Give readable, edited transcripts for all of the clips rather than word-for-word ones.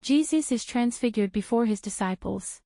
Jesus is transfigured before his disciples.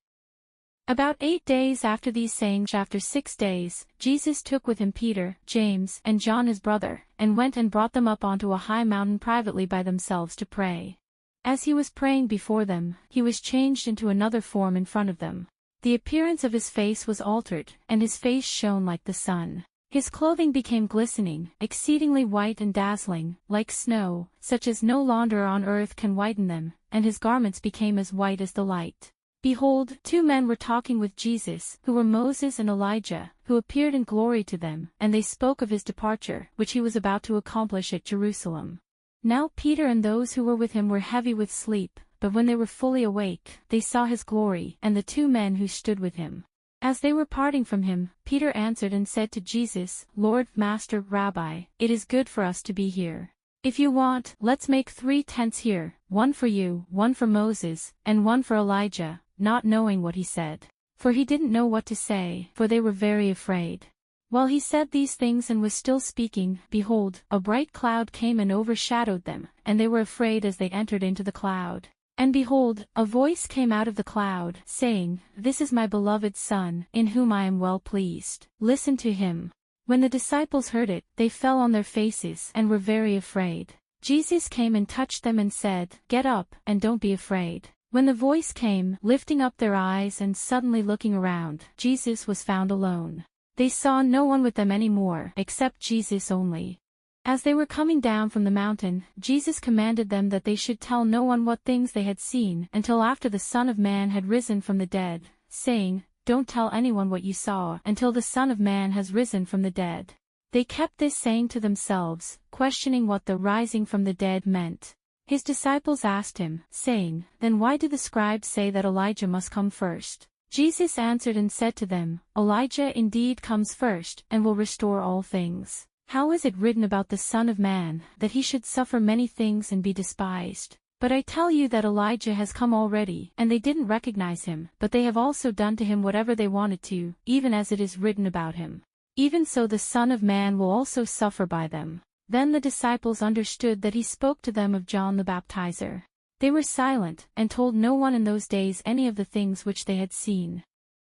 About 8 days after these sayings, after 6 days, Jesus took with him Peter, James, and John his brother, and went and brought them up onto a high mountain privately by themselves to pray. As he was praying before them, he was changed into another form in front of them. The appearance of his face was altered, and his face shone like the sun. His clothing became glistening, exceedingly white and dazzling, like snow, such as no launder on earth can whiten them, and his garments became as white as the light. Behold, 2 men were talking with Jesus, who were Moses and Elijah, who appeared in glory to them, and they spoke of his departure, which he was about to accomplish at Jerusalem. Now Peter and those who were with him were heavy with sleep, but when they were fully awake, they saw his glory, and the 2 men who stood with him. As they were parting from him, Peter answered and said to Jesus, Lord, Master, Rabbi, it is good for us to be here. If you want, let's make 3 tents here, one for you, one for Moses, and one for Elijah, not knowing what he said. For he didn't know what to say, for they were very afraid. While he said these things and was still speaking, behold, a bright cloud came and overshadowed them, and they were afraid as they entered into the cloud. And behold, a voice came out of the cloud, saying, This is my beloved Son, in whom I am well pleased. Listen to him. When the disciples heard it, they fell on their faces and were very afraid. Jesus came and touched them and said, Get up, and don't be afraid. When the voice came, lifting up their eyes and suddenly looking around, Jesus was found alone. They saw no one with them any more, except Jesus only. As they were coming down from the mountain, Jesus commanded them that they should tell no one what things they had seen until after the Son of Man had risen from the dead, saying, Don't tell anyone what you saw until the Son of Man has risen from the dead. They kept this saying to themselves, questioning what the rising from the dead meant. His disciples asked him, saying, Then why do the scribes say that Elijah must come first? Jesus answered and said to them, Elijah indeed comes first, and will restore all things. How is it written about the Son of Man, that he should suffer many things and be despised? But I tell you that Elijah has come already, and they didn't recognize him, but they have also done to him whatever they wanted to, even as it is written about him. Even so the Son of Man will also suffer by them. Then the disciples understood that he spoke to them of John the Baptizer. They were silent, and told no one in those days any of the things which they had seen.